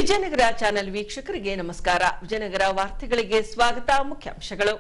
Vijayanagara channel ವೀಕ್ಷಕರಿಗೆ ನಮಸ್ಕಾರ. ವಿಜಯನಗರ ವಾರ್ತೆಗಳಿಗೆ ಸ್ವಾಗತ. ಮುಖ್ಯಾಂಶಗಳು.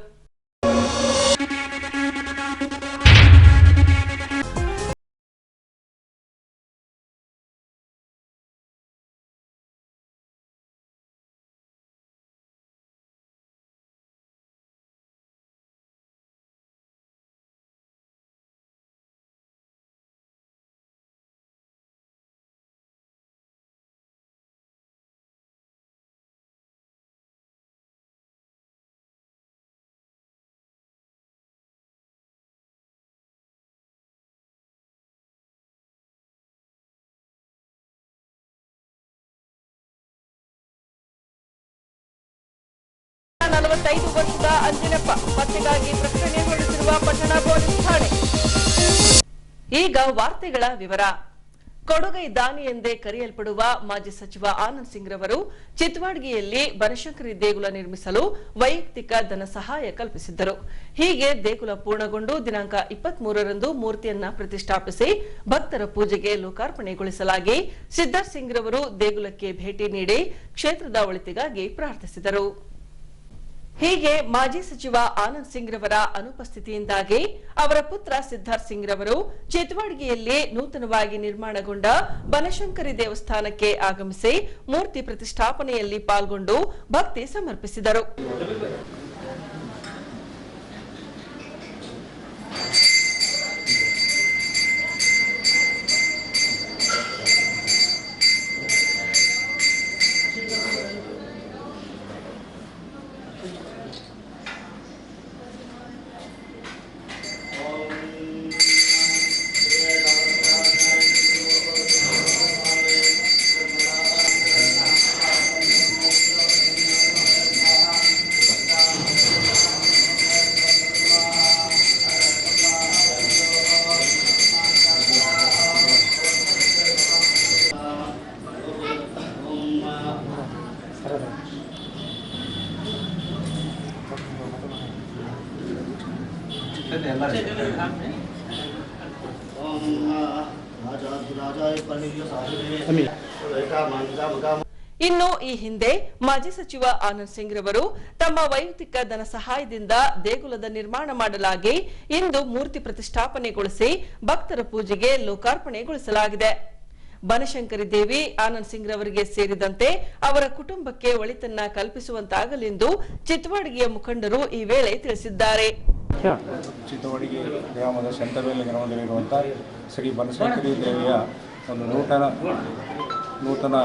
ವರ್ಷದ ಅಂಜಿನಪ್ಪ ಪತ್ತೆಗಾಗಿ ಪ್ರಕಟಣೆ ಹೊರಡಿಸಿರುವ ಪಟ್ಟಣ ಪೊಲೀಸ್ ಠಾಣೆ. ಈಗ ವಾರ್ತೆಗಳ ವಿವರ. ಕೊಡುಗೈ ದಾನಿ ಎಂದೇ ಕರೆಯಲ್ಪಡುವ ಮಾಜಿ ಸಚಿವ ಆನಂದ್ ಸಿಂಗ್ ರವರು ಚಿತ್ವಾಡ್ಗಿಯಲ್ಲಿ ಬನಶಂಕರಿ ದೇಗುಲ ನಿರ್ಮಿಸಲು ವೈಯಕ್ತಿಕ ಧನ ಸಹಾಯ ಕಲ್ಪಿಸಿದ್ದರು. ಹೀಗೆ ದೇಗುಲ ಪೂರ್ಣಗೊಂಡು ದಿನಾಂಕ 23ರಂದು ಮೂರ್ತಿಯನ್ನ ಪ್ರತಿಷ್ಠಾಪಿಸಿ ಭಕ್ತರ ಪೂಜೆಗೆ ಲೋಕಾರ್ಪಣೆಗೊಳಿಸಲಾಗಿ ಸಿದ್ದಾರ್ಥ್ ಸಿಂಗ್ ರವರು ದೇಗುಲಕ್ಕೆ ಭೇಟಿ ನೀಡಿ ಕ್ಷೇತ್ರದ ಒಳಿತಿಗಾಗಿ ಪ್ರಾರ್ಥಿಸಿದರು. ಹೀಗೆ ಮಾಜಿ ಸಚಿವ ಆನಂದ್ ಸಿಂಗ್ ರವರ ಅನುಪಸ್ಥಿತಿಯಿಂದಾಗಿ ಅವರ ಪುತ್ರ ಸಿದ್ದಾರ್ಥ್ ಸಿಂಗ್ ರವರು ಚಿತ್ವಾಡ್ಗಿಯಲ್ಲಿ ನೂತನವಾಗಿ ನಿರ್ಮಾಣಗೊಂಡ ಬನಶಂಕರಿ ದೇವಸ್ಥಾನಕ್ಕೆ ಆಗಮಿಸಿ ಮೂರ್ತಿ ಪ್ರತಿಷ್ಠಾಪನೆಯಲ್ಲಿ ಪಾಲ್ಗೊಂಡು ಭಕ್ತಿ ಸಮರ್ಪಿಸಿದರು. ಇನ್ನು ಈ ಹಿಂದೆ ಮಾಜಿ ಸಚಿವ ಆನಂದ್ ಸಿಂಗ್ ರವರು ತಮ್ಮ ವೈಯಕ್ತಿಕ ಧನ ಸಹಾಯದಿಂದ ದೇಗುಲದ ನಿರ್ಮಾಣ ಮಾಡಲಾಗಿ ಇಂದು ಮೂರ್ತಿ ಪ್ರತಿಷ್ಠಾಪನೆಗೊಳಿಸಿ ಭಕ್ತರ ಪೂಜೆಗೆ ಲೋಕಾರ್ಪಣೆಗೊಳಿಸಲಾಗಿದೆ. ಬನಶಂಕರಿ ದೇವಿ ಆನಂದ್ ಸಿಂಗ್ ರವರಿಗೆ ಸೇರಿದಂತೆ ಅವರ ಕುಟುಂಬಕ್ಕೆ ಒಳಿತನ್ನ ಕಲ್ಪಿಸುವಂತಾಗಲೆಂದು ಚಿತ್ವಾಡ್ಗಿಯ ಮುಖಂಡರು ಈ ವೇಳೆ ತಿಳಿಸಿದ್ದಾರೆ. ಚಿತ್ತವಾಡಿಗೆ ಗ್ರಾಮದ ಸಂತಬೇಲೆ ಗ್ರಾಮದಲ್ಲಿರುವಂಥ ಶ್ರೀ ಬನಶಂಕರಿ ದೇವಿಯ ಒಂದು ನೂತನ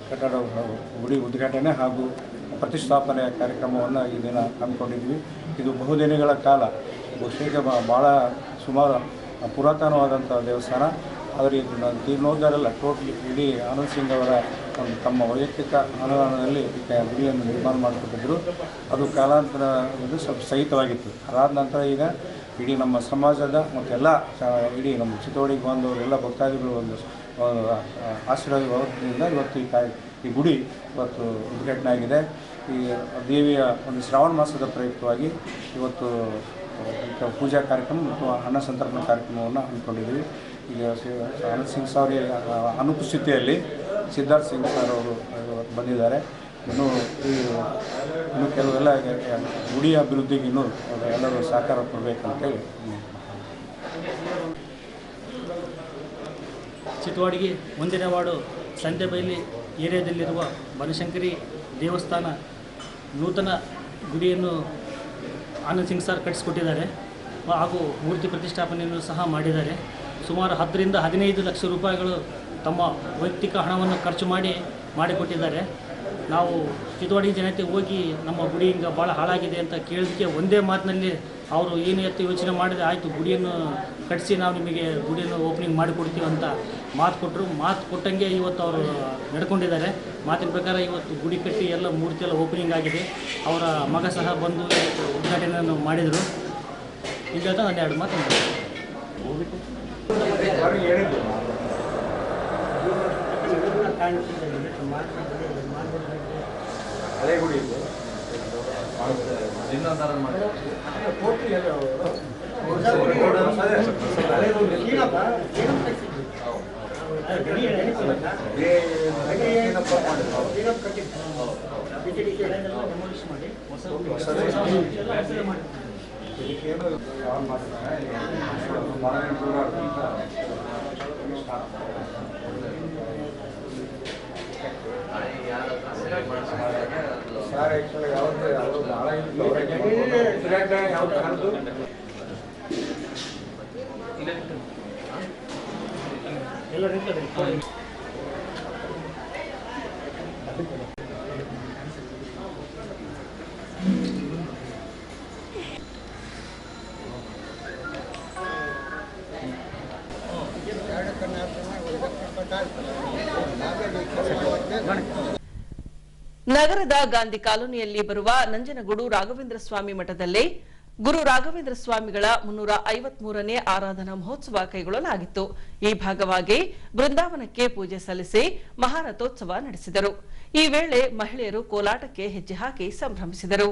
ಕಟ್ಟಡ ಗುಡಿ ಉದ್ಘಾಟನೆ ಹಾಗೂ ಪ್ರತಿಷ್ಠಾಪನೆಯ ಕಾರ್ಯಕ್ರಮವನ್ನು ಈ ದಿನ ಹಮ್ಮಿಕೊಂಡಿದ್ವಿ. ಇದು ಬಹುದಿನಗಳ ಕಾಲ ಬಹುಶೇಷ ಭಾಳ ಸುಮಾರು ಪುರಾತನವಾದಂಥ ದೇವಸ್ಥಾನ. ಆದರೆ ಇದನ್ನು ತೀರ್ಣೋದ್ಧಾರೆಲ್ಲ ಟೋಟಲಿ ಇಡೀ ಆನಂದ್ ಸಿಂಗ್ ಅವರ ಒಂದು ತಮ್ಮ ವೈಯಕ್ತಿಕ ಅನುದಾನದಲ್ಲಿ ಗುಡಿಯನ್ನು ನಿರ್ಮಾಣ ಮಾಡಿಕೊಟ್ಟಿದ್ದರು. ಅದು ಕಾಲಾಂತರ ಸ್ವಲ್ಪ ಸಹಿತವಾಗಿತ್ತು. ಅದಾದ ನಂತರ ಈಗ ಇಡೀ ನಮ್ಮ ಸಮಾಜದ ಮತ್ತು ಎಲ್ಲ ಇಡೀ ನಮ್ಮ ಚಿತ್ತೋಡಿಗೆ ಬಂದವರು ಎಲ್ಲ ಭಕ್ತಾದಿಗಳು ಒಂದು ಆಶೀರ್ವಾದದಿಂದ ಇವತ್ತು ಈ ಗುಡಿ ಇವತ್ತು ಉದ್ಘಾಟನೆ ಆಗಿದೆ. ಈ ದೇವಿಯ ಒಂದು ಶ್ರಾವಣ ಮಾಸದ ಪ್ರಯುಕ್ತವಾಗಿ ಇವತ್ತು ಪೂಜಾ ಕಾರ್ಯಕ್ರಮ ಮತ್ತು ಅನ್ನ ಸಂತರ್ಪಣಾ ಕಾರ್ಯಕ್ರಮವನ್ನು ಹಮ್ಮಿಕೊಂಡಿದ್ದೀವಿ. ಈಗ ಆನಂದ್ ಸಿಂಗ್ ಅವರ ಅನುಪಸ್ಥಿತಿಯಲ್ಲಿ ಸಿದ್ದಾರ್ಥ್ ಸಿಂಗ್ ಸರ್ ಅವರು ಬಂದಿದ್ದಾರೆ. ಇನ್ನೂ ಕೆಲವೆಲ್ಲ ಗುಡಿಯ ಅಭಿವೃದ್ಧಿಗೆ ಇನ್ನೂ ಎಲ್ಲರೂ ಸಹಕಾರ ಕೊಡಬೇಕಂತೇಳಿ. ಚಿತ್ತವಾಡಿಗೆ ಮುಂದಿನ ವಾರ್ಡು ಸಂತೆಬೈಲಿ ಏರಿಯಾದಲ್ಲಿರುವ ಬನಶಂಕರಿ ದೇವಸ್ಥಾನ ನೂತನ ಗುಡಿಯನ್ನು ಆನಂದ್ ಸಿಂಗ್ ಸರ್ ಕಟ್ಟಿಸಿಕೊಟ್ಟಿದ್ದಾರೆ ಹಾಗೂ ಮೂರ್ತಿ ಪ್ರತಿಷ್ಠಾಪನೆಯನ್ನು ಸಹ ಮಾಡಿದ್ದಾರೆ. ಸುಮಾರು 10 ರಿಂದ 15 ಲಕ್ಷ ರೂಪಾಯಿಗಳು ತಮ್ಮ ವೈಯಕ್ತಿಕ ಹಣವನ್ನು ಖರ್ಚು ಮಾಡಿಕೊಟ್ಟಿದ್ದಾರೆ. ನಾವು ಚಿತ್ತವಾಡಿ ಜನತೆ ಹೋಗಿ ನಮ್ಮ ಗುಡಿ ಹಿಂಗೆ ಭಾಳ ಹಾಳಾಗಿದೆ ಅಂತ ಕೇಳೋದಕ್ಕೆ ಒಂದೇ ಮಾತಿನಲ್ಲಿ ಅವರು ಏನು ಎತ್ತು ಯೋಚನೆ ಮಾಡಿದೆ, ಆಯಿತು ಗುಡಿಯನ್ನು ಕಟ್ಟಿಸಿ ನಾವು ನಿಮಗೆ ಗುಡಿಯನ್ನು ಓಪನಿಂಗ್ ಮಾಡಿಕೊಡ್ತೀವಿ ಅಂತ ಮಾತು ಕೊಟ್ಟರು. ಮಾತು ಕೊಟ್ಟಂಗೆ ಇವತ್ತು ಅವರು ನಡ್ಕೊಂಡಿದ್ದಾರೆ. ಮಾತಿನ ಪ್ರಕಾರ ಇವತ್ತು ಗುಡಿ ಕಟ್ಟಿ ಎಲ್ಲ ಮೂರ್ತಿ ಎಲ್ಲ ಓಪನಿಂಗ್ ಆಗಿದೆ. ಅವರ ಮಗ ಸಹ ಬಂದು ಉದ್ಘಾಟನೆಯನ್ನು ಮಾಡಿದರು. ಈಗ ನಾನು 2 ಮಾತು ಹಳೆ ಗುಡಿ ನಗರದ ಗಾಂಧಿ ಕಾಲೋನಿಯಲ್ಲಿ ಬರುವ ನಂಜನಗೂಡು ರಾಘವೇಂದ್ರ ಸ್ವಾಮಿ ಮಠದಲ್ಲಿ ಗುರು ರಾಘವೇಂದ್ರ ಸ್ವಾಮಿಗಳ 353ನೇ ಆರಾಧನಾ ಮಹೋತ್ಸವ ಕೈಗೊಳ್ಳಲಾಗಿತ್ತು. ಈ ಭಾಗವಾಗಿ ಬೃಂದಾವನಕ್ಕೆ ಪೂಜೆ ಸಲ್ಲಿಸಿ ಮಹಾರಥೋತ್ಸವ ನಡೆಸಿದರು. ಈ ವೇಳೆ ಮಹಿಳೆಯರು ಕೋಲಾಟಕ್ಕೆ ಹೆಜ್ಜೆ ಹಾಕಿ ಸಂಭ್ರಮಿಸಿದರು.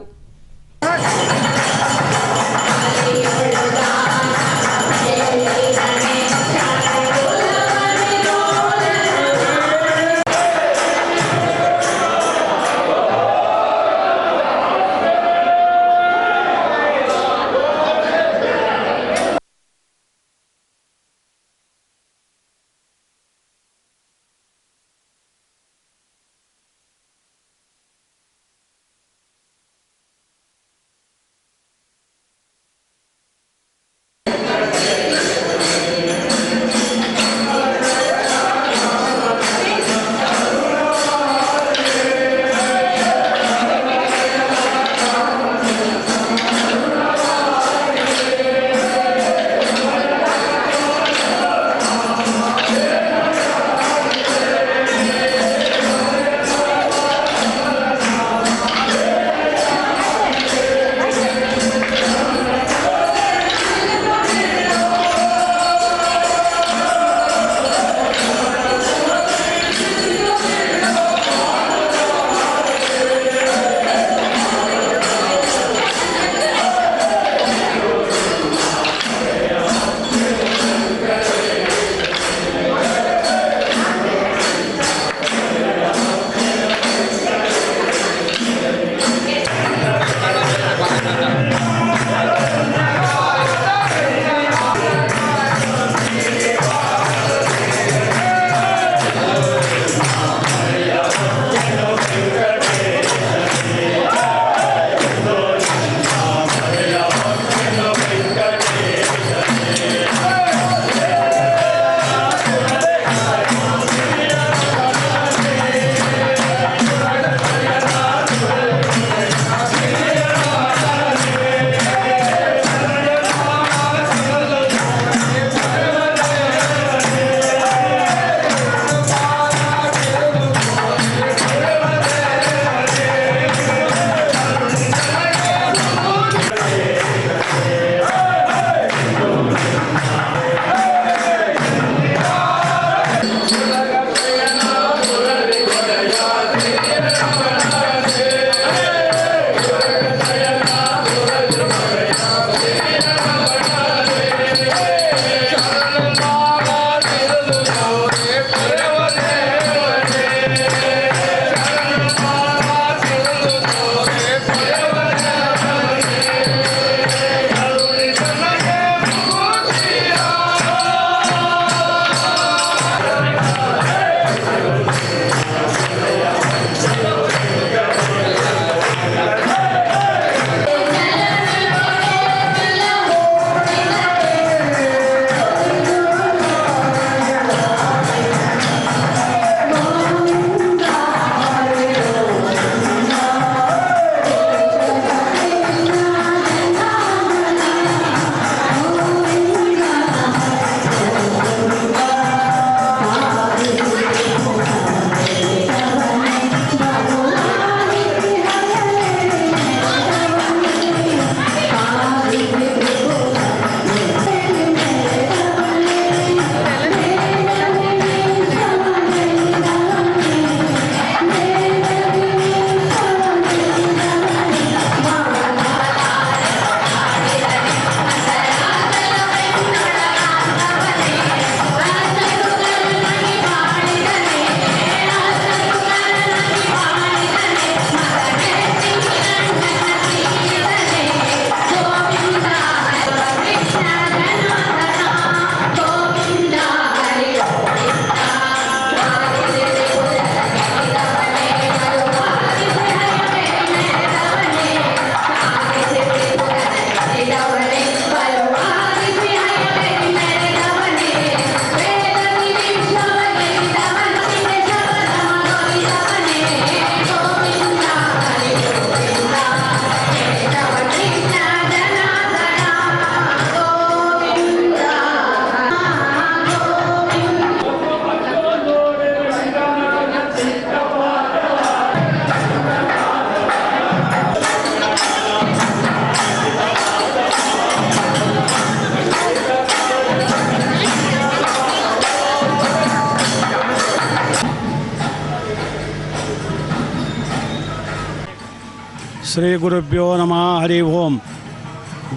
ಶ್ರೀ ಗುರುಭ್ಯೋ ನಮಃ ಹರಿ ಓಂ.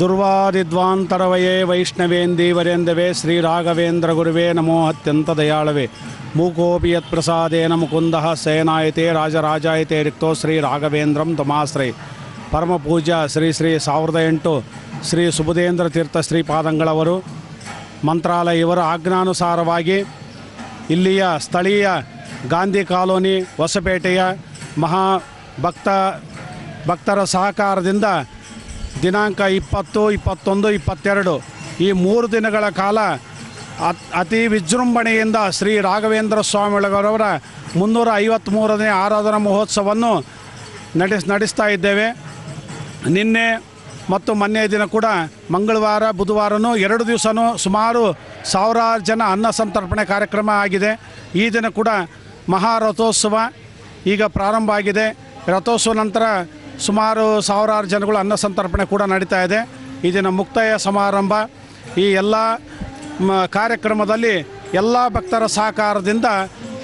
ದುರ್ವಾದಿದ್ವಾಂತರವಯೇ ವೈಷ್ಣವೇಂದೀವರೇಂದವೇ ಶ್ರೀ ರಾಘವೇಂದ್ರ ಗುರುವೇ ನಮೋ ಅತ್ಯಂತ ದಯಾಳವೇ. ಮೂಕೋಪಿ ಯತ್ ಪ್ರಸಾದೇನ ಮುಕುಂದಃ ಸೇನಾಯತೆ ರಾಜರಾಜಾಯತೆ ರಿಕ್ತೋ ಶ್ರೀ ರಾಘವೇಂದ್ರಂ ತಮಾಶ್ರಯ. ಪರಮ ಪೂಜ್ಯ ಶ್ರೀ 1008 ಶ್ರೀ ಸುಬುಧೇಂದ್ರ ತೀರ್ಥ ಶ್ರೀಪಾದಂಗಳವರು ಮಂತ್ರಾಲಯ ಇವರ ಆಜ್ಞಾನುಸಾರವಾಗಿ ಇಲ್ಲಿಯ ಸ್ಥಳೀಯ ಗಾಂಧಿ ಕಾಲೋನಿ ಹೊಸಪೇಟೆಯ ಭಕ್ತರ ಸಹಕಾರದಿಂದ ದಿನಾಂಕ 20, 21, 22 ಈ 3 ದಿನಗಳ ಕಾಲ ಅತಿ ವಿಜೃಂಭಣೆಯಿಂದ ಶ್ರೀ ರಾಘವೇಂದ್ರ ಸ್ವಾಮಿಗಳವರ 353ನೇ ಆರಾಧನಾ ಮಹೋತ್ಸವವನ್ನು ನಡೆಸ್ತಾ ಇದ್ದೇವೆ. ನಿನ್ನೆ ಮತ್ತು ಮೊನ್ನೆ ದಿನ ಕೂಡ ಮಂಗಳವಾರ ಬುಧವಾರನೂ 2 ದಿವಸನೂ ಸುಮಾರು 1000 ಜನ ಅನ್ನ ಸಂತರ್ಪಣೆ ಕಾರ್ಯಕ್ರಮ ಆಗಿದೆ. ಈ ದಿನ ಕೂಡ ಮಹಾರಥೋತ್ಸವ ಈಗ ಪ್ರಾರಂಭ ಆಗಿದೆ. ರಥೋತ್ಸವ ನಂತರ ಸುಮಾರು 1000 ಜನಗಳು ಅನ್ನ ಸಂತರ್ಪಣೆ ಕೂಡ ನಡೀತಾ ಇದೆ. ಈ ದಿನ ಮುಕ್ತಾಯ ಸಮಾರಂಭ. ಈ ಎಲ್ಲ ಕಾರ್ಯಕ್ರಮದಲ್ಲಿ ಎಲ್ಲ ಭಕ್ತರ ಸಹಕಾರದಿಂದ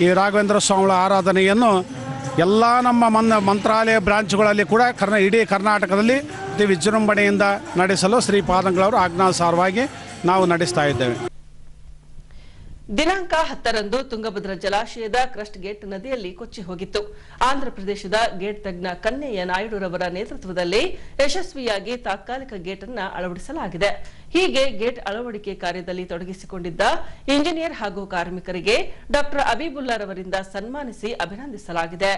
ಈ ರಾಘವೇಂದ್ರ ಸ್ವಾಮಿಗಳ ಆರಾಧನೆಯನ್ನು ಎಲ್ಲ ನಮ್ಮ ಮಂತ್ರಾಲಯ ಬ್ರಾಂಚ್ಗಳಲ್ಲಿ ಕೂಡ ಇಡೀ ಕರ್ನಾಟಕದಲ್ಲಿ ಅತಿ ವಿಜೃಂಭಣೆಯಿಂದ ನಡೆಸಲು ಶ್ರೀಪಾದಂಗಳವರು ಆಜ್ಞಾನುಸಾರವಾಗಿ ನಾವು ನಡೆಸ್ತಾ ಇದ್ದೇವೆ. ದಿನಾಂಕ 10ರಂದು ತುಂಗಭದ್ರಾ ಜಲಾಶಯದ ಕ್ರಸ್ಟ್ ಗೇಟ್ ನದಿಯಲ್ಲಿ ಕೊಚ್ಚಿ ಹೋಗಿತ್ತು. ಆಂಧ್ರಪ್ರದೇಶದ ಗೇಟ್ ತಜ್ಞ ಕನ್ನಯ್ಯ ನಾಯ್ಡುರವರ ನೇತೃತ್ವದಲ್ಲಿ ಯಶಸ್ವಿಯಾಗಿ ತಾತ್ಕಾಲಿಕ ಗೇಟ್ ಅನ್ನು ಅಳವಡಿಸಲಾಗಿದೆ. ಹೀಗೆ ಗೇಟ್ ಅಳವಡಿಕೆ ಕಾರ್ಯದಲ್ಲಿ ತೊಡಗಿಸಿಕೊಂಡಿದ್ದ ಇಂಜಿನಿಯರ್ ಹಾಗೂ ಕಾರ್ಮಿಕರಿಗೆ ಡಾ ಅಬೀಬುಲ್ಲಾರವರಿಂದ ಸನ್ಮಾನಿಸಿ ಅಭಿನಂದಿಸಲಾಗಿದೆ.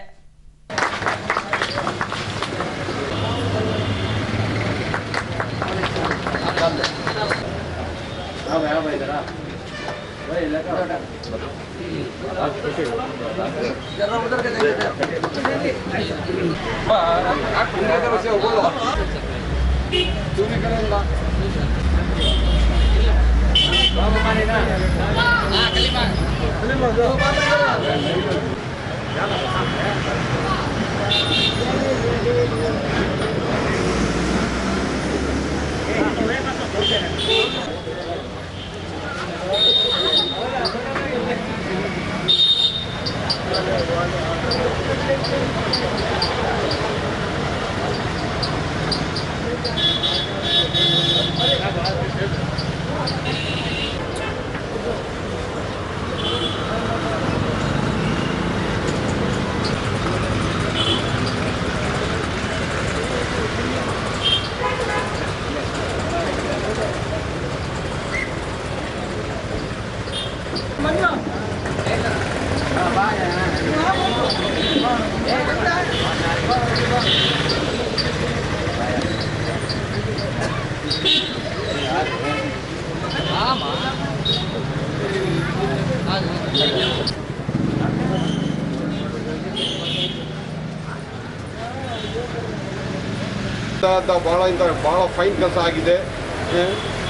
ಭಾಳ ಫೈನ್ ಕೆಲಸ ಆಗಿದೆ.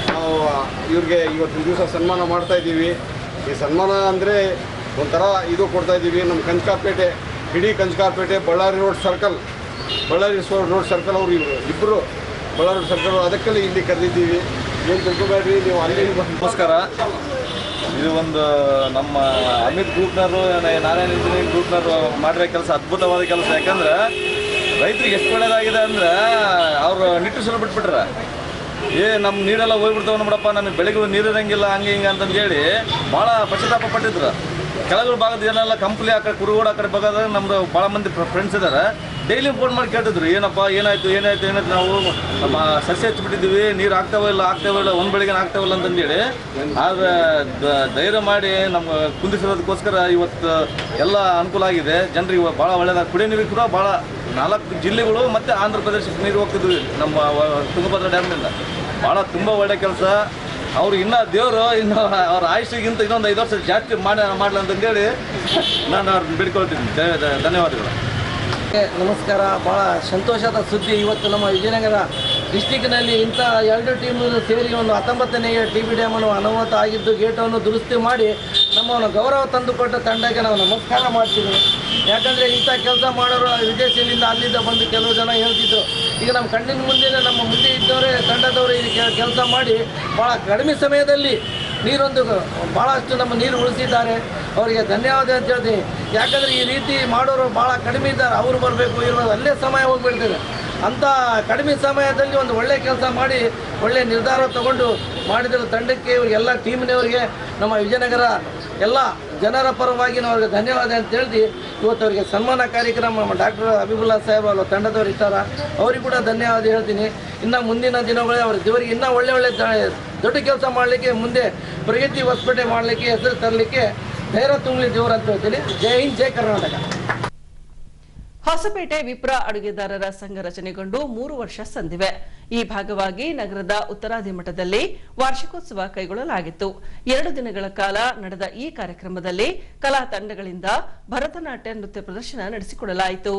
ನಾವು ಇವ್ರಿಗೆ ಇವತ್ತಿನ ದಿವಸ ಸನ್ಮಾನ ಮಾಡ್ತಾ ಇದ್ದೀವಿ. ಈ ಸನ್ಮಾನ ಅಂದರೆ ಒಂಥರ ಇದು ಕೊಡ್ತಾ ಇದ್ದೀವಿ. ನಮ್ಮ ಕಂಚಕಾಪೇಟೆ, ಇಡೀ ಕಂಚಕಾಪೇಟೆ, ಬಳ್ಳಾರಿ ರೋಡ್ ಸರ್ಕಲ್ ಅವರು ಇಬ್ಬರು ಬಳ್ಳಾರಿ ರೋಡ್ ಸರ್ಕಲ್, ಅದಕ್ಕಲ್ಲಿ ಇಲ್ಲಿ ಕರೆದಿದ್ದೀವಿ. ಏನು ತಿಳ್ಕೊಬೇಡ್ರಿ, ನೀವು ಅಲ್ಲಿ. ನಮಸ್ಕಾರ. ಇದು ಒಂದು ನಮ್ಮ ಅಮಿತ್ ಗ್ರೂಪ್ನವರು, ನಾರಾಯಣ ಇಂಜಿನಿಯರಿಂಗ್ ಗ್ರೂಪ್ನವರು ಮಾಡಿರೋ ಕೆಲಸ ಅದ್ಭುತವಾದ ಕೆಲಸ. ಯಾಕಂದ್ರೆ ರೈತರಿಗೆ ಎಷ್ಟು ಒಳ್ಳೆಯದಾಗಿದೆ ಅಂದರೆ ಅವರು ನಿಟ್ಟುಸಲು ಬಿಟ್ಬಿಟ್ರೆ ನಮ್ಮ ನೀರೆಲ್ಲ ಹೋಗ್ಬಿಡ್ತಾವೆ ನೋಡಪ್ಪ, ನಮಗೆ ಬೆಳಗ್ಗೆ ನೀರಿರಂಗಿಲ್ಲ ಹಂಗೆ ಹಿಂಗೆ ಅಂತಂದೇಳಿ ಭಾಳ ಪಶ್ಚಾತ್ತಾಪ ಪಟ್ಟಿದ್ರು. ಕೆಳಗಡೆ ಭಾಗದ ಏನೆಲ್ಲ ಕಂಪ್ಲಿ ಆ ಕಡೆ ಕುರುಗೋಡು ಆ ಕಡೆ ಭಾಗದಾಗ ನಮ್ಮದು ಭಾಳ ಮಂದಿ ಫ್ರೆಂಡ್ಸ್ ಇದ್ದಾರೆ. ಡೈಲಿ ಫೋನ್ ಮಾಡಿ ಕೇಳ್ತಿದ್ರು, ಏನಪ್ಪ ಏನಾಯಿತು ನಾವು ನಮ್ಮ ಸಸ್ಯ ಹಚ್ಚಿಬಿಟ್ಟಿದ್ದೀವಿ, ನೀರು ಆಗ್ತಾವಿಲ್ಲ ಒಂದು ಬೆಳಿಗ್ಗೆ ಆಗ್ತಾವಿಲ್ಲ ಅಂತಂದೇಳಿ. ಆದರೆ ಧೈರ್ಯ ಮಾಡಿ ನಮ್ಮ ಕುಂದಿಸೋದಕ್ಕೋಸ್ಕರ ಇವತ್ತು ಎಲ್ಲ ಅನುಕೂಲ ಆಗಿದೆ. ಜನರಿಗೆ ಭಾಳ ಒಳ್ಳೆಯದಾಗ ಕುಡಿಯೋ ನೀರಿಗೆ ಕೂಡ ಭಾಳ 4 ಜಿಲ್ಲೆಗಳು ಮತ್ತು ಆಂಧ್ರ ಪ್ರದೇಶಕ್ಕೆ ನೀರು ಹೋಗ್ತಿದ್ವಿ ನಮ್ಮ ತುಂಗಭದ್ರಾ ಡ್ಯಾಮ್ನಿಂದ. ಭಾಳ ತುಂಬ ಒಳ್ಳೆಯ ಕೆಲಸ. ಅವರು ಇನ್ನೂ ದೇವರು ಇನ್ನು ಅವ್ರ ಆಯುಷ್ಗಿಂತ ಇನ್ನೊಂದು 5 ವರ್ಷ ಜಾಸ್ತಿ ಮಾಡಲಿ ಅಂತಂದೇಳಿ ನಾನು ಅವ್ರನ್ನ ಬೇಡ್ಕೊಳ್ತೀನಿ. ಧನ್ಯವಾದಗಳು. ನಮಸ್ಕಾರ. ಭಾಳ ಸಂತೋಷದ ಸುದ್ದಿ. ಇವತ್ತು ನಮ್ಮ ವಿಜಯನಗರ ಡಿಸ್ಟಿಕ್ನಲ್ಲಿ ಇಂಥ 2 ಟೀಮ್ ಸೇರಿ ಒಂದು 19ನೇ TB ಡ್ಯಾಮನ್ನು ಅನಾಹುತ ಆಗಿದ್ದು ಗೇಟನ್ನು ದುರಸ್ತಿ ಮಾಡಿ ನಮ್ಮನ್ನು ಗೌರವ ತಂದುಕೊಟ್ಟ ತಂಡಕ್ಕೆ ನಾವು ನಮಸ್ಕಾರ ಮಾಡ್ತೀವಿ. ಯಾಕಂದರೆ ಇಂಥ ಕೆಲಸ ಮಾಡೋರು ವಿದೇಶದಿಂದ ಅಲ್ಲಿಂದ ಬಂದು ಕೆಲವು ಜನ ಹೇಳ್ತಿದ್ರು. ಈಗ ನಮ್ಮ ಕಣ್ಣಿನ ಮುಂದೆ ನಮ್ಮ ಮುಂದೆ ಇದ್ದವರೇ ತಂಡದವರು ಈ ಕೆಲಸ ಮಾಡಿ ಭಾಳ ಕಡಿಮೆ ಸಮಯದಲ್ಲಿ ನೀರೊಂದು ಭಾಳಷ್ಟು ನಮ್ಮ ನೀರು ಉಳಿಸಿದ್ದಾರೆ. ಅವರಿಗೆ ಧನ್ಯವಾದ ಅಂತ ಹೇಳ್ತೀನಿ. ಯಾಕಂದರೆ ಈ ರೀತಿ ಮಾಡೋರು ಭಾಳ ಕಡಿಮೆ ಇದ್ದಾರೆ. ಅವರು ಬರಬೇಕು, ಇವರು ಅಲ್ಲೇ ಸಮಯ ಹೋಗಿಬಿಡ್ತದೆ. ಅಂಥ ಕಡಿಮೆ ಸಮಯದಲ್ಲಿ ಒಂದು ಒಳ್ಳೆಯ ಕೆಲಸ ಮಾಡಿ ಒಳ್ಳೆಯ ನಿರ್ಧಾರ ತಗೊಂಡು ಮಾಡಿದ ತಂಡಕ್ಕೆ ಇವರಿಗೆಲ್ಲ ಟೀಮಿನವರಿಗೆ ನಮ್ಮ ವಿಜಯನಗರ ಎಲ್ಲ ಜನರ ಪರವಾಗಿ ನಾವು ಅವ್ರಿಗೆ ಧನ್ಯವಾದ ಅಂತ ಹೇಳಿ ಇವತ್ತು ಅವರಿಗೆ ಸನ್ಮಾನ ಕಾರ್ಯಕ್ರಮ ನಮ್ಮ ಡಾಕ್ಟರ್ ಹಬೀಬುಲ್ಲಾ ಸಾಹೇಬ್ ಅವರ ತಂಡದವರು ಇರ್ತಾರ ಅವ್ರಿಗೆ ಕೂಡ ಧನ್ಯವಾದ ಹೇಳ್ತೀನಿ. ಇನ್ನು ಮುಂದಿನ ದಿನಗಳಲ್ಲಿ ಅವ್ರ ದೇವರಿಗೆ ಇನ್ನೂ ಒಳ್ಳೆ ದೊಡ್ಡ ಕೆಲಸ ಮಾಡಲಿಕ್ಕೆ ಮುಂದೆ ಪ್ರಗತಿ ಹೊಸಪೇಟೆ ಮಾಡಲಿಕ್ಕೆ ಹೆಸರು ತರಲಿಕ್ಕೆ ಧೈರ್ಯ ತುಂಬಲಿ ದೇವರು ಅಂತ ಹೇಳ್ತೀನಿ. ಜೈ ಹಿಂದ್, ಜೈ ಕರ್ನಾಟಕ. ಹೊಸಪೇಟೆ ವಿಪ್ರ ಅಡುಗೆದಾರರ ಸಂಘ ರಚನೆಗೊಂಡು 3 ವರ್ಷ ಸಂದಿವೆ. ಈ ಭಾಗವಾಗಿ ನಗರದ ಉತ್ತರಾದಿ ಮಠದಲ್ಲಿ ವಾರ್ಷಿಕೋತ್ಸವ ಕೈಗೊಳ್ಳಲಾಗಿತ್ತು. 2 ದಿನಗಳ ಕಾಲ ನಡೆದ ಈ ಕಾರ್ಯಕ್ರಮದಲ್ಲಿ ಕಲಾ ತಂಡಗಳಿಂದ ಭರತನಾಟ್ಯ ನೃತ್ಯ ಪ್ರದರ್ಶನ ನಡೆಸಿಕೊಡಲಾಯಿತು.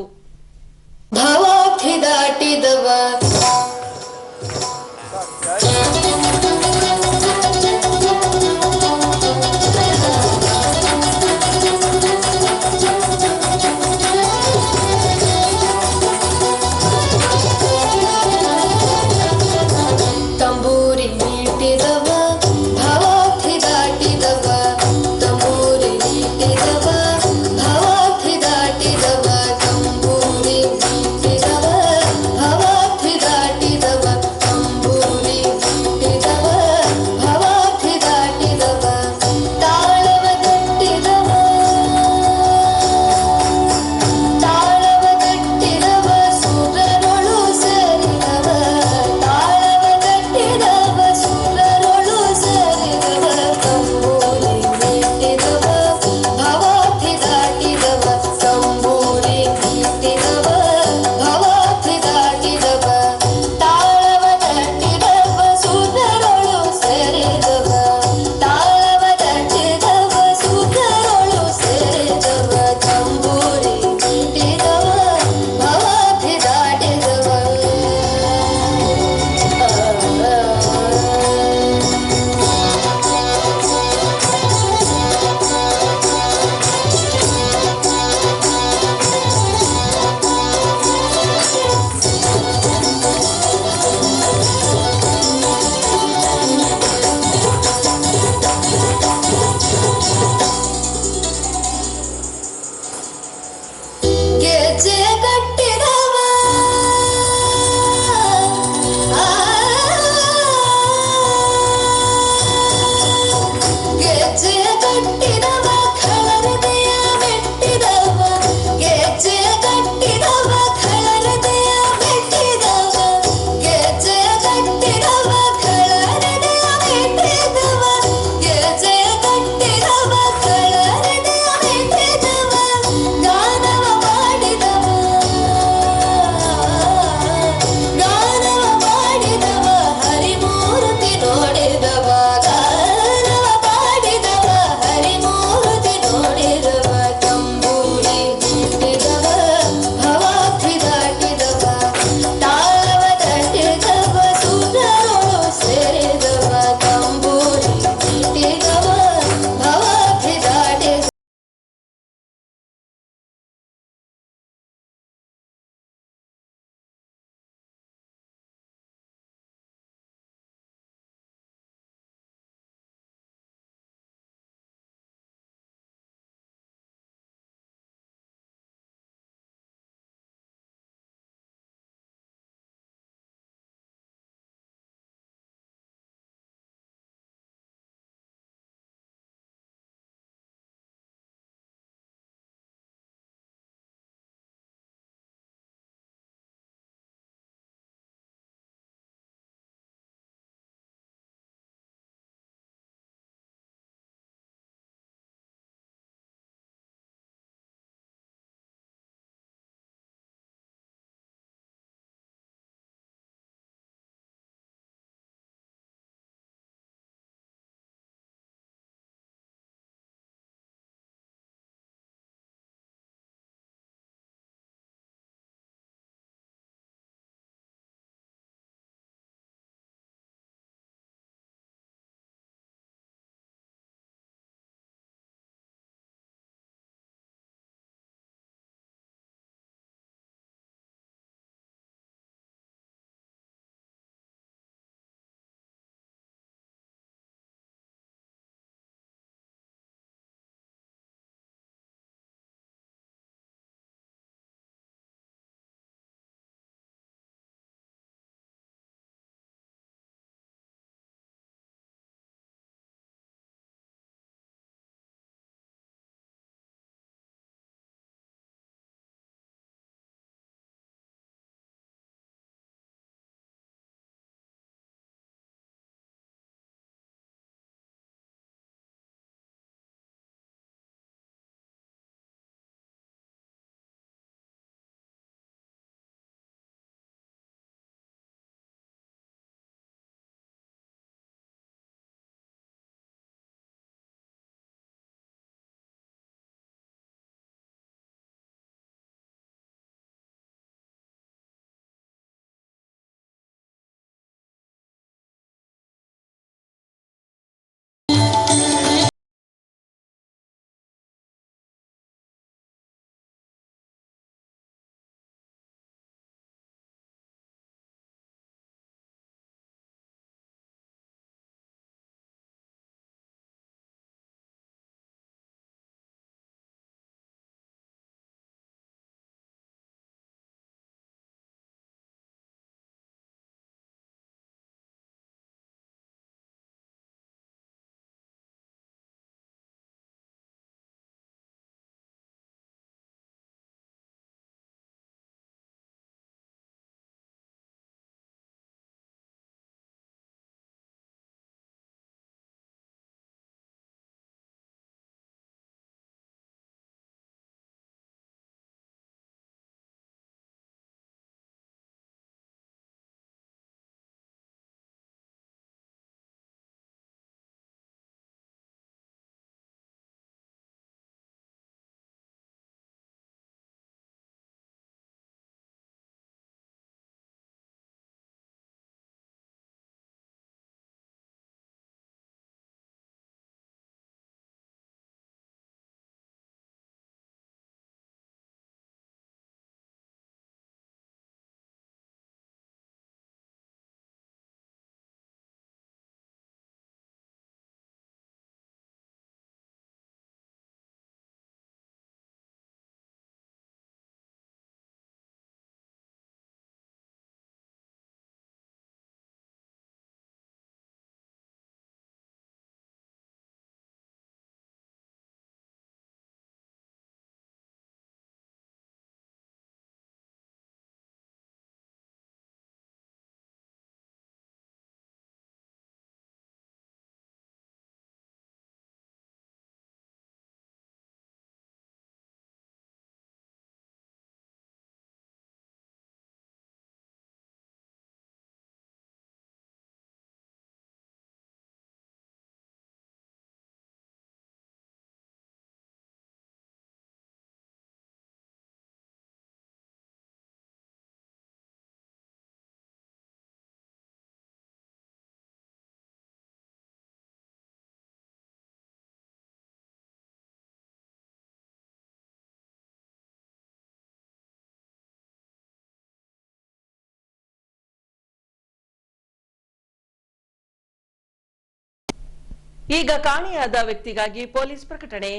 ಈಗ ಕಾಣೆಯಾದ ವ್ಯಕ್ತಿಗಾಗಿ ಪೊಲೀಸ್ ಪ್ರಕಟಣೆ.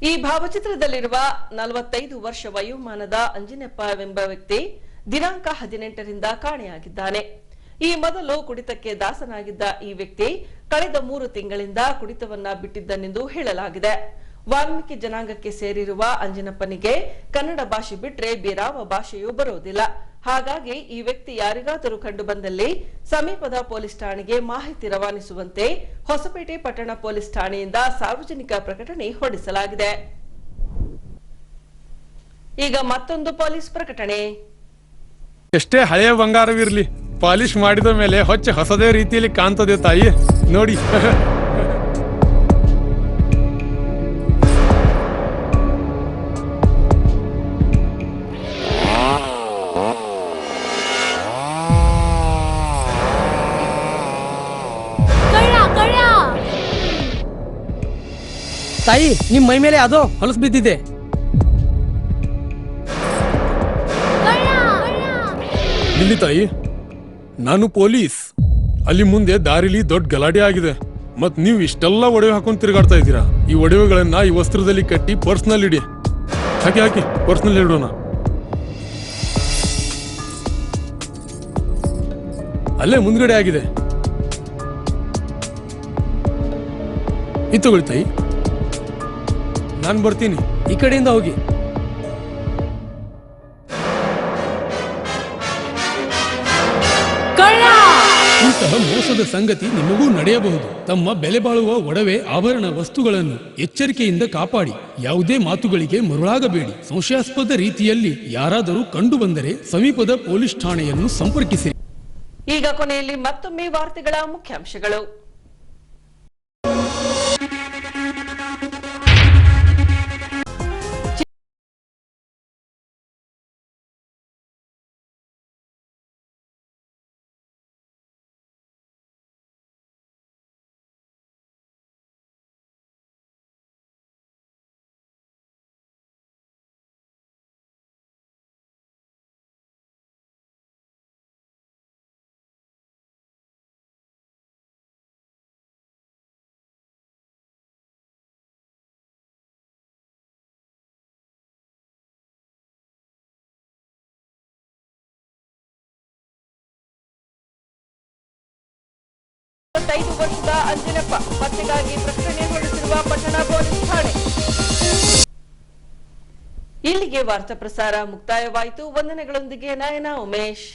ಈ ಭಾವಚಿತ್ರದಲ್ಲಿರುವ 45 ವರ್ಷ ವಯೋಮಾನದ ಅಂಜಿನಪ್ಪವೆಂಬ ವ್ಯಕ್ತಿ ದಿನಾಂಕ 18ರಿಂದ ಕಾಣೆಯಾಗಿದ್ದಾನೆ. ಈ ಮೊದಲು ಕುಡಿತಕ್ಕೆ ದಾಸನಾಗಿದ್ದ ಈ ವ್ಯಕ್ತಿ ಕಳೆದ 3 ತಿಂಗಳಿಂದ ಕುಡಿತವನ್ನ ಬಿಟ್ಟಿದ್ದನೆಂದು ಹೇಳಲಾಗಿದೆ. ವಾಲ್ಮೀಕಿ ಜನಾಂಗಕ್ಕೆ ಸೇರಿರುವ ಅಂಜಿನಪ್ಪನಿಗೆ ಕನ್ನಡ ಭಾಷೆ ಬಿಟ್ರೆ ಬೇರಾವ ಭಾಷೆಯೂ ಬರೋದಿಲ್ಲ. ಹಾಗಾಗಿ ಈ ವ್ಯಕ್ತಿ ಯಾರಿಗಾದರೂ ಕಂಡು ಬಂದಲ್ಲಿ ಸಮೀಪದ ಪೊಲೀಸ್ ಠಾಣೆಗೆ ಮಾಹಿತಿ ರವಾನಿಸುವಂತೆ ಹೊಸಪೇಟೆ ಪಟ್ಟಣ ಪೊಲೀಸ್ ಠಾಣೆಯಿಂದ ಸಾರ್ವಜನಿಕ ಪ್ರಕಟಣೆ ಹೊರಡಿಸಲಾಗಿದೆ. ಈಗ ಮತ್ತೊಂದು ಪೊಲೀಸ್ ಪ್ರಕಟಣೆ. ಎಷ್ಟೇ ಹಳೆಯ ಬಂಗಾರವಿರ್ಲಿ, ಪಾಲಿಶ್ ಮಾಡಿದ ಮೇಲೆ ಹೊಸದೇ ರೀತಿಯಲ್ಲಿ ಕಾಣ್ತದೆ ತಾಯಿ ನೋಡಿ. ತಾಯಿ, ನಿಮ್ ಮೈ ಮೇಲೆ ಅದು ಹೊಲಸು ಬಿದ್ದಿದೆ. ಇಲ್ಲಿ ತಾಯಿ, ನಾನು ಪೊಲೀಸ್. ಅಲ್ಲಿ ಮುಂದೆ ದಾರಿಲಿ ದೊಡ್ಡ ಗಲಾಟೆ ಆಗಿದೆ. ಮತ್ ನೀವು ಇಷ್ಟೆಲ್ಲ ಒಡವೆ ಹಾಕೊಂಡು ತಿರುಗಾಡ್ತಾ ಇದ್ದೀರಾ. ಈ ಒಡವೆಗಳನ್ನ ಈ ವಸ್ತ್ರದಲ್ಲಿ ಕಟ್ಟಿ ಪರ್ಸ್ನಲ್ಲಿ ಇಡಿ. ಹಾಕಿ ಪರ್ಸ್ನಲ್ಲಿ ಇಡೋಣ. ಅಲ್ಲೇ ಮುಂದ್ಗಡೆ ಆಗಿದೆ. ಇದು ತಗೊಳ್ಳಿ ತಾಯಿ, ನಾನು ಬರ್ತೀನಿ. ಈ ಕಡೆಯಿಂದ ಹೋಗಿ. ಇಂತಹ ಮೋಸದ ಸಂಗತಿ ನಿಮಗೂ ನಡೆಯಬಹುದು. ತಮ್ಮ ಬೆಲೆ ಬಾಳುವ ಒಡವೆ ಆಭರಣ ವಸ್ತುಗಳನ್ನು ಎಚ್ಚರಿಕೆಯಿಂದ ಕಾಪಾಡಿ. ಯಾವುದೇ ಮಾತುಗಳಿಗೆ ಮರುಳಾಗಬೇಡಿ. ಸಂಶಯಾಸ್ಪದ ರೀತಿಯಲ್ಲಿ ಯಾರಾದರೂ ಕಂಡು ಬಂದರೆ ಸಮೀಪದ ಪೊಲೀಸ್ ಠಾಣೆಯನ್ನು ಸಂಪರ್ಕಿಸಿ. ಈಗ ಕೊನೆಯಲ್ಲಿ ಮತ್ತೊಮ್ಮೆ ವಾರ್ತೆಗಳ ಮುಖ್ಯಾಂಶಗಳು. ವರ್ಷದ ಅಂಜಿನಪ್ಪ ಪತ್ತೆಗಾಗಿ ಪ್ರಕಟಣೆ ಹೊರಡಿಸಿರುವ ಪಟ್ಟಣ ಪೊಲೀಸ್ ಠಾಣೆ. ಇಲ್ಲಿಗೆ ವಾರ್ತಾ ಪ್ರಸಾರ ಮುಕ್ತಾಯವಾಯಿತು. ವಂದನೆಗಳೊಂದಿಗೆ ನಯನ ಉಮೇಶ್.